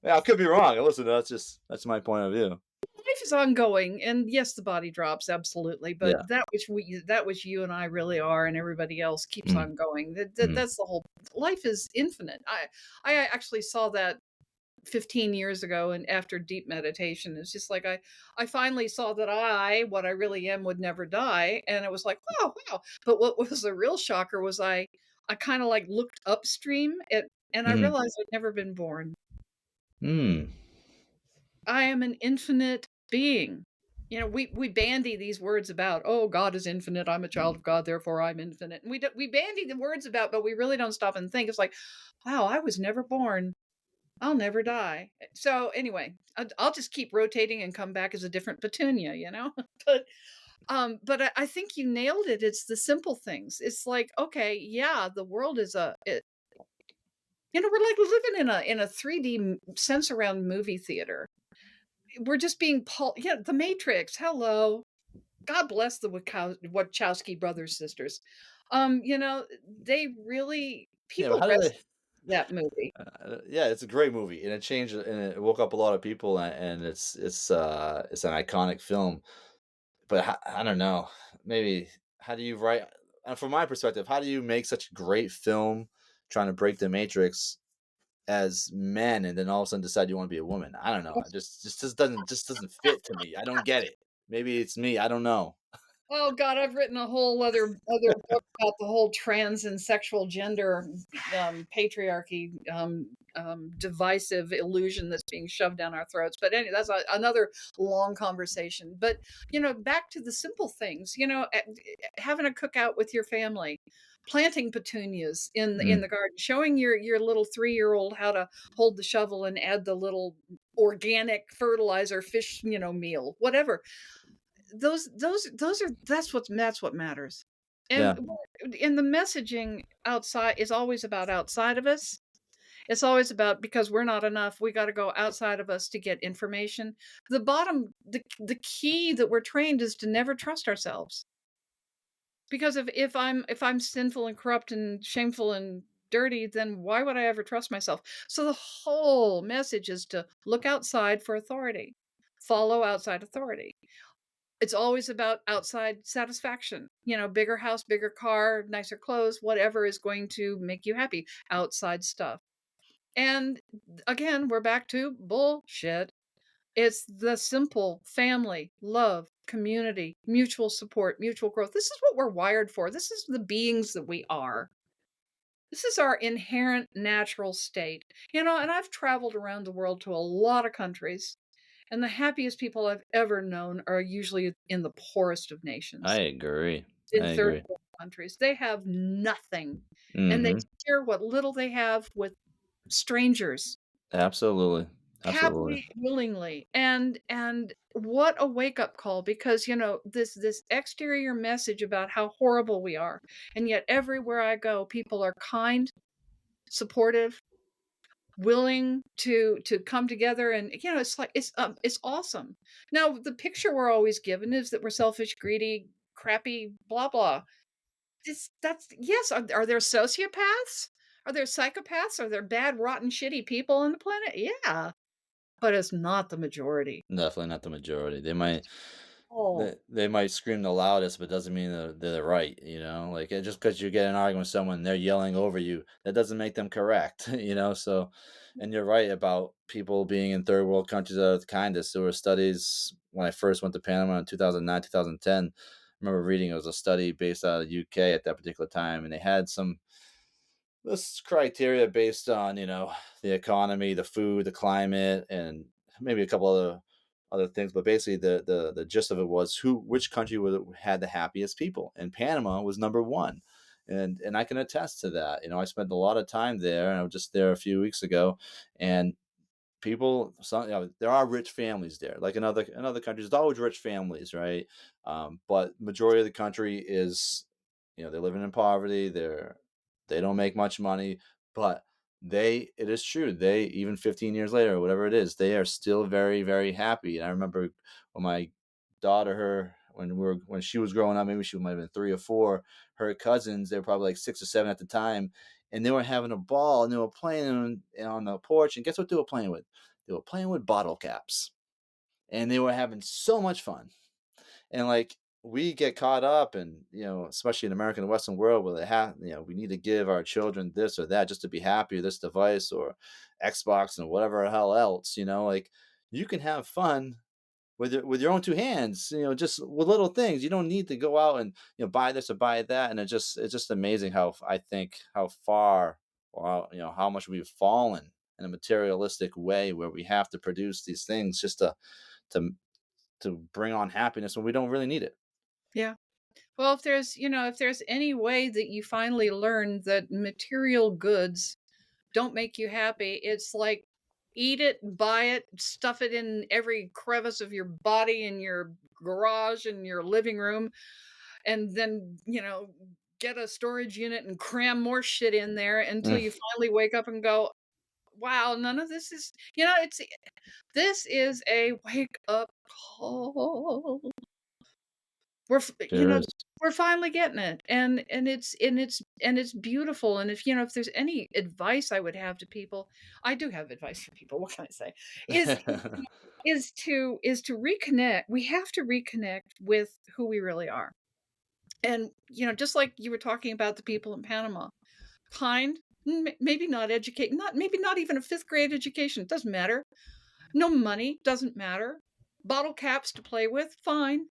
Yeah, I could be wrong. Listen, that's my point of view. Life is ongoing, and yes, the body drops, absolutely, but Yeah. that which you and I really are and everybody else keeps Mm, on going. mm, That's the whole life is infinite. I actually saw that 15 years ago, and after deep meditation, it's just like I finally saw that what I really am, would never die, and it was like, "Wow, wow." But what was a real shocker was I kinda, like, looked upstream and I mhm, realized I'd never been born. mm, I am an infinite being. We bandy these words about, "Oh, God is infinite. I'm a child of God, therefore I'm infinite." And we bandy the words about, but we really don't stop and think. It's like, "Wow, I was never born. I'll never die." So anyway, I'll just keep rotating and come back as a different petunia, you know? But I think you nailed it. It's the simple things. It's like, okay, yeah, the world is we're like living in a 3D sense around movie theater. We're just being pulled. Yeah, The Matrix. Hello. God bless the Wachowski brothers sisters. They really yeah, but people how do rest they? that movie. Yeah, it's a great movie, and it changed, and it woke up a lot of people, and it's an iconic film. But I don't know, maybe how do you write? From my perspective, how do you make such a great film trying to break the matrix as men, and then all of a sudden decide you want to be a woman? I don't know. I just doesn't fit to me. I don't get it. Maybe it's me. I don't know. Oh god, I've written a whole other book about the whole trans and sexual gender, patriarchy, divisive illusion that's being shoved down our throats. But anyway, that's another long conversation. But back to the simple things. Having a cookout with your family, planting petunias in Mm, the garden, showing your little 3-year-old how to hold the shovel and add the little organic fertilizer fish meal, whatever. Those are that's what matters. And yeah. in the messaging outside is always about outside of us. It's always about, because we're not enough, we got to go outside of us to get information. The key that we're trained is to never trust ourselves. Because if I'm sinful and corrupt and shameful and dirty, then why would I ever trust myself? So the whole message is to look outside for authority. Follow outside authority. It's always about outside satisfaction. Bigger house, bigger car, nicer clothes, whatever is going to make you happy. Outside stuff. And again, we're back to bullshit. It's the simple family, love, community, mutual support, mutual growth. This is what we're wired for. This is the beings that we are. This is our inherent natural state. And I've traveled around the world to a lot of countries, and the happiest people I've ever known are usually in the poorest of I nations, agree. I in third agree. world countries. They have nothing, and they Mhm. share what little they have with strangers. Absolutely. Absolutely. Happily, willingly, and what a wake-up call because, this exterior message about how horrible we are, and yet everywhere I go, people are kind, supportive, willing to come together, and, it's like it's awesome. Now, the picture we're always given is that we're selfish, greedy, crappy, blah, blah. That's yes, are there sociopaths? Are there psychopaths? Are there bad, rotten, shitty people on the planet? Yeah, but it's not the majority. Definitely not the majority. Oh, they might scream the loudest, but doesn't mean they're right, Like, just because you get an argument with someone, they're yelling over you, that doesn't make them correct, So and you're right about people being in third world countries that are the kindest. There were studies when I first went to Panama in 2009, 2010. I remember reading it was a study based out of the UK at that particular time, and they had some this criteria based on, the economy, the food, the climate, and maybe a couple other things. But basically, the gist of it was which country had the happiest people, and Panama was number one. And I can attest to that. I spent a lot of time there, and I was just there a few weeks ago, and there are rich families there, like in other countries. There's always rich families, right? But majority of the country is, they're living in poverty. They don't make much money, but it is true, they, even 15 years later or whatever it is, they are still very, very happy. And I remember when my daughter, when she was growing up, maybe she might have been 3 or 4, her cousins, they were probably like 6 or 7 at the time, and they were having a ball, and they were playing on the porch. And guess what they were playing with? They were playing with bottle caps, and they were having so much fun. And like, we get caught up, and especially in America and the Western world, where we need to give our children this or that just to be happy, or this device or Xbox and whatever the hell else. Like, you can have fun with your own two hands, just with little things. You don't need to go out and buy this or buy that. And it's just amazing I think how far, or how much we've fallen in a materialistic way, where we have to produce these things just to to bring on happiness when we don't really need it. yeah. Well, if there's any way that you finally learn that material goods don't make you happy, it's like eat it, buy it, stuff it in every crevice of your body, in your garage, in your living room, and then, get a storage unit and cram more shit in there until Mm, you finally wake up and go, wow, none of this is, this is a wake up call. We're f you there know, is. we're finally getting it, and it's beautiful, and if there's any advice I would have to people, I do have advice for people, what can I say? Is to reconnect. We have to reconnect with who we really are, and, just like you were talking about the people in Panama, kind, maybe not educate not maybe not even a 5th grade education, doesn't matter. No money, doesn't matter. Bottle caps to play with, fine.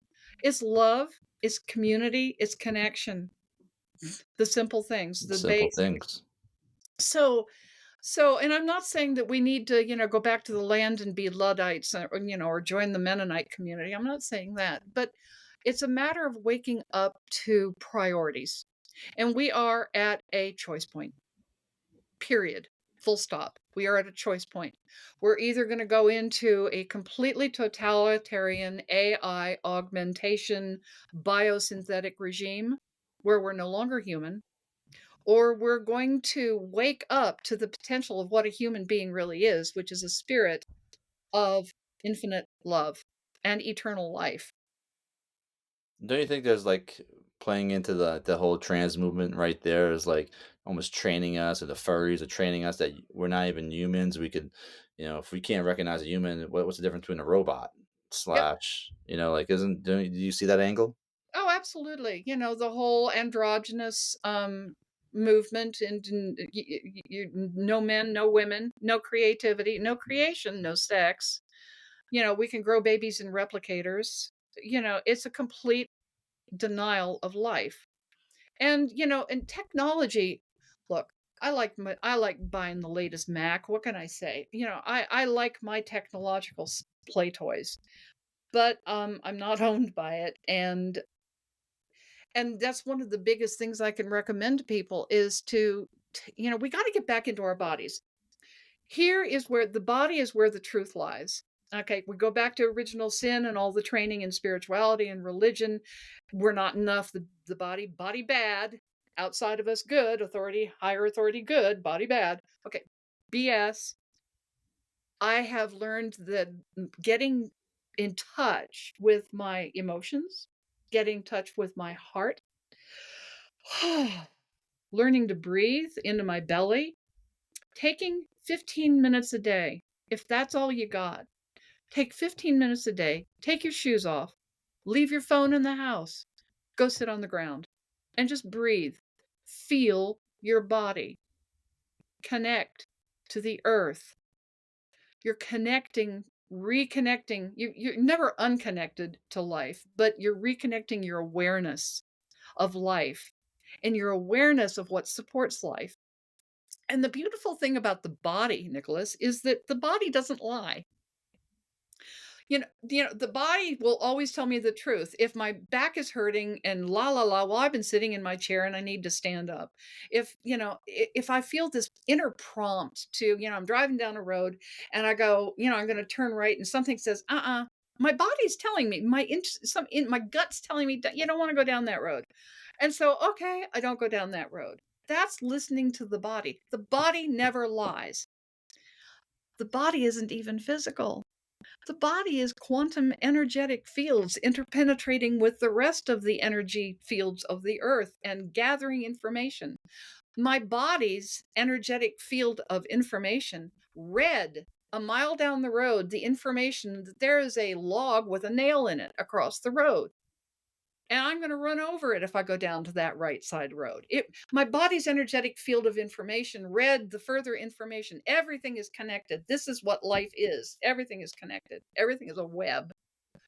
It's love, it's community, it's connection. The simple things, the Simple basics. things. So and I'm not saying that we need to, go back to the land and be Luddites, or join the Mennonite community. I'm not saying that, but it's a matter of waking up to priorities. And we are at a choice point. Period. Full stop. We are at a choice point. We're either going to go into a completely totalitarian AI augmentation biosynthetic regime where we're no longer human, or we're going to wake up to the potential of what a human being really is, which is a spirit of infinite love and eternal life. Don't you think there's like, playing into the whole trans movement right there is like almost training us, or the furries are training us that we're not even humans. We could, if we can't recognize a human, what's the difference between a robot Yep. slash, like, do you see that angle? Oh, absolutely. The whole androgynous, movement and no men, no women, no creativity, no creation, no sex. We can grow babies in replicators. It's a complete denial of life. And, in technology, look, I like buying the latest Mac. What can I say? I like my technological play toys, but I'm not owned by it. And that's one of the biggest things I can recommend to people is we got to get back into our bodies. Here is where the body is where the truth lies. Okay, we go back to original sin and all the training in spirituality and religion. We're not enough. The body bad. Outside of us, good. Authority, higher authority, good. Body bad. Okay, BS. I have learned that getting in touch with my emotions, getting in touch with my heart, learning to breathe into my belly, taking 15 minutes a day. If that's all you got, take 15 minutes a day, take your shoes off, leave your phone in the house, go sit on the ground, and just breathe. Feel your body. Connect to the earth. You're connecting, reconnecting. You're never unconnected to life, but you're reconnecting your awareness of life and your awareness of what supports life. And the beautiful thing about the body, Nicholas, is that the body doesn't lie. The body will always tell me the truth. If my back is hurting and la la la, well, I've been sitting in my chair and I need to stand up. If I feel this inner prompt to, I'm driving down a road and I go, I'm going to turn right and something says, my body's telling me, my gut's telling me that you don't want to go down that road. And so, okay, I don't go down that road. That's listening to the body. The body never lies. The body isn't even physical. The body is quantum energetic fields interpenetrating with the rest of the energy fields of the earth and gathering information. My body's energetic field of information read a mile down the road the information that there is a log with a nail in it across the road. And I'm going to run over it if I go down to that right side road. My body's energetic field of information read the further information. Everything is connected. This is what life is. Everything is connected. Everything is a web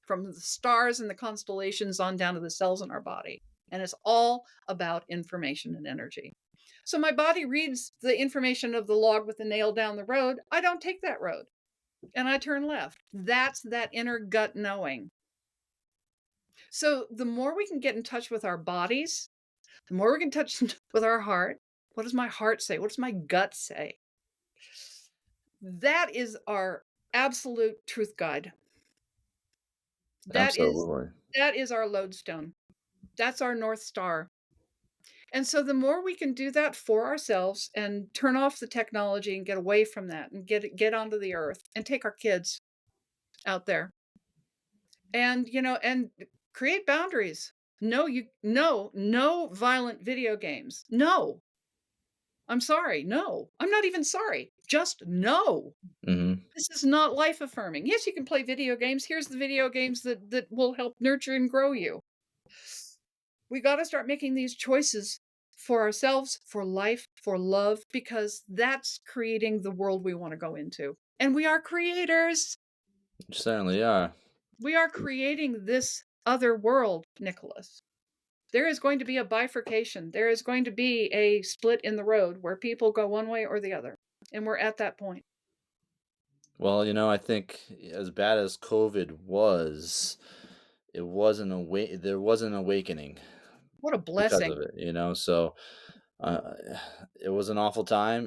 from the stars and the constellations on down to the cells in our body. And it's all about information and energy. So my body reads the information of the log with the nail down the road. I don't take that road and I turn left. That's that inner gut knowing. So the more we can get in touch with our bodies, the more we can touch with our heart. What does my heart say? What does my gut say? That is our absolute truth guide. That is Absolutely. that is our lodestone. That's our North Star. And so the more we can do that for ourselves and turn off the technology and get away from that and get onto the earth and take our kids out there and create boundaries. No violent video games. No. I'm sorry. No. I'm not even sorry. Just no. Hmm. This is not life affirming. Yes, you can play video games. Here's the video games that will help nurture and grow you. We got to start making these choices for ourselves, for life, for love, because that's creating the world we want to go into. And we are creators. You certainly are. We are creating this other world, Nicholas. There is going to be a bifurcation. There is going to be a split in the road where people go one way or the other. And we're at that point. Well, I think as bad as COVID was, there was an awakening What a because blessing. of it. So uh, it was an awful time.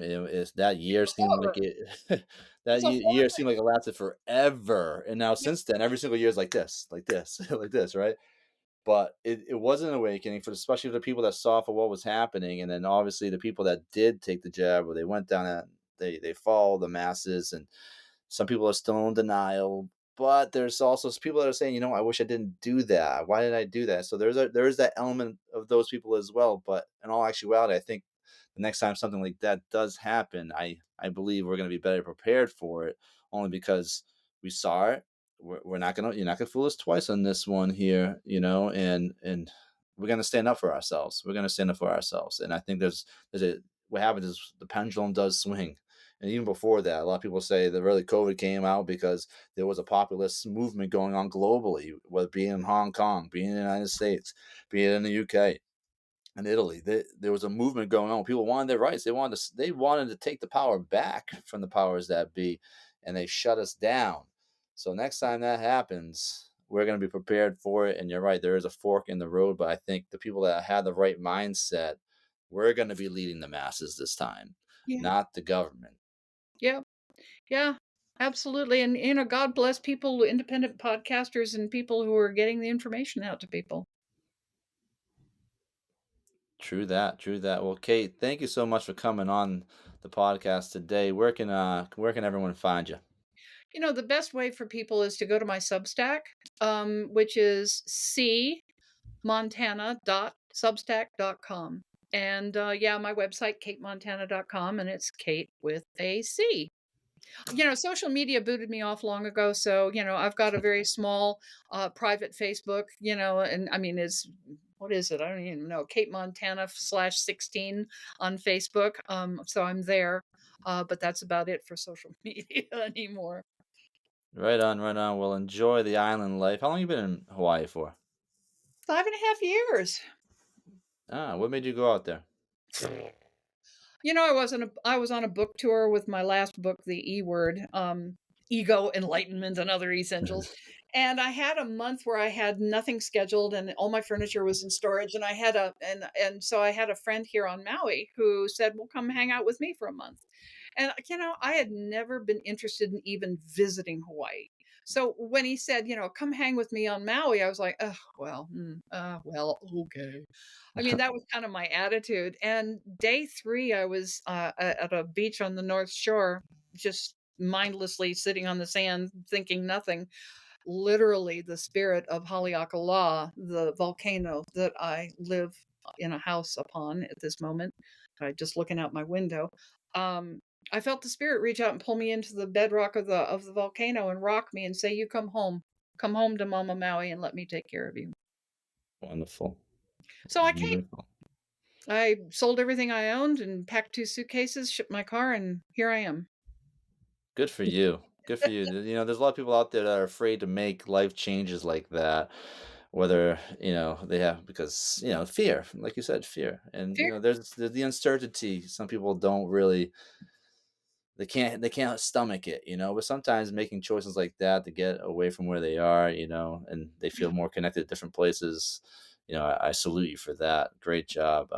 That year It's seemed like over. it It's a year horrible. seemed like it lasted forever. And now since then, every single year is like this, like this, right? But it was an awakening for especially the people that saw for what was happening, and then obviously the people that did take the jab or they went down and they follow the masses, and some people are still in denial. But there's also people that are saying, I wish I didn't do that. Why did I do that? So there is that element of those people as well. But in all actuality, I think the next time something like that does happen, I believe we're going to be better prepared for it, only because we saw it. We're not gonna You're not gonna fool us twice on this one here, and we're going to stand up for ourselves. We're going to stand up for ourselves. And I think there's a what happens is the pendulum does swing. And even before that, a lot of people say that really COVID came out because there was a populist movement going on globally, whether it be in Hong Kong, being in the United States, being in the UK and Italy. There was a movement going on. People wanted their rights. They wanted to take the power back from the powers that be, and they shut us down. So next time that happens, we're going to be prepared for it. And you're right, there is a fork in the road, but I think the people that have the right mindset, we're going to be leading the masses this time, Yeah. not the government. Yeah. Yeah. Absolutely. And, God bless people, independent podcasters and people who are getting the information out to people. True that. True that. Well, Kate, thank you so much for coming on the podcast today. Where can everyone find you? The best way for people is to go to my Substack, which is cmontana.substack.com. And yeah, my website, catemontana.com, and it's Kate with a C. Social media booted me off long ago. So, I've got a very small private Facebook, and I mean, what is it? I don't even know. Kate Montana /16 on Facebook. So I'm there. But that's about it for social media anymore. Right on, right on. Well, enjoy the island life. How long you been in Hawaii for? 5.5 years. Ah, what made you go out there? I was on a book tour with my last book, The E Word, Ego, Enlightenment, and Other Essentials. And I had a month where I had nothing scheduled and all my furniture was in storage. And I had and so I had a friend here on Maui who said, "Well, come hang out with me for a month." And I had never been interested in even visiting Hawaii. So when he said, "Come hang with me on Maui," I was like, "Oh, well, well, okay." I mean, that was kind of my attitude. And day 3, I was at a beach on the North Shore, just mindlessly sitting on the sand, thinking nothing. Literally, the spirit of Haleakala, the volcano that I live in a house upon at this moment, just looking out my window. Um, I felt the spirit reach out and pull me into the bedrock of the volcano and rock me and say, "You come home to Mama Maui, and let me take care of you." Wonderful. So I came. Wonderful. I sold everything I owned and packed 2 suitcases, shipped my car, and here I am. Good for you. Good for you. There's a lot of people out there that are afraid to make life changes like that, whether, they have because, fear, like you said, fear. And, Fear. there's the uncertainty. Some people don't really they can't stomach it, but sometimes making choices like that to get away from where they are, and they feel Yeah, more connected to different places, I salute you for that. Great job.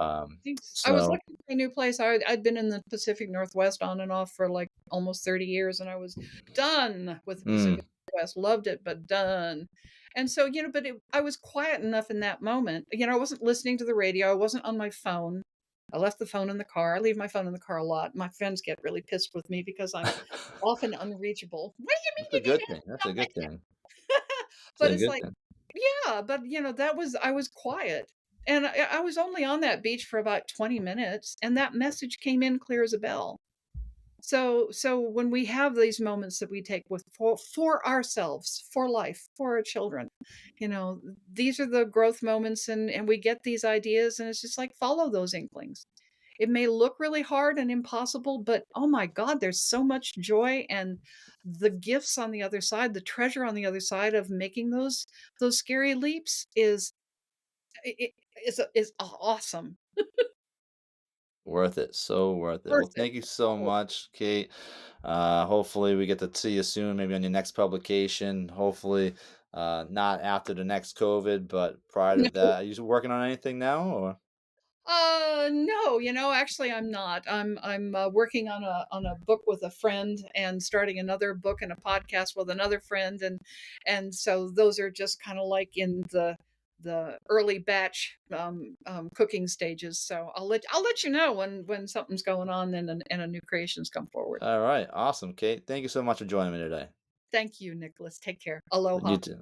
thanks. I was So looking for a new place. I'd been in the Pacific Northwest on and off for, like, almost 30 years, and I was done with the mm, Pacific Northwest. Loved it, but done. And so, but I was quiet enough in that moment. I wasn't listening to the radio. I wasn't on my phone. I left the phone in the car. I leave my phone in the car a lot. My friends get really pissed with me because I'm often unreachable. "What do you mean that's a you didn't good have thing. your That's a phone good next thing. to you?" It's But a it's good like, thing. yeah, but, I was quiet. And I was only on that beach for about 20 minutes, and that message came in clear as a bell. So when we have these moments that we take with for ourselves, for life, for our children, these are the growth moments, and we get these ideas, and it's just like, follow those inklings. It may look really hard and impossible, but oh my God, there's so much joy and the gifts on the other side, the treasure on the other side of making those scary leaps is awesome. Worth it. So worth it. Well, Worth it. thank you so Oh, much, Kate. Hopefully we get to see you soon, maybe on your next publication. Hopefully, not after the next COVID, but prior to no. that. Are you working on anything now or? No, actually I'm not. I'm working on a book with a friend and starting another book and a podcast with another friend, and so those are just kind of like in the early batch cooking stages. So I'll let you know when something's going on and a new creations come forward. All right. Awesome, Kate. Thank you so much for joining me today. Thank you, Nicholas. Take care. You Aloha. too.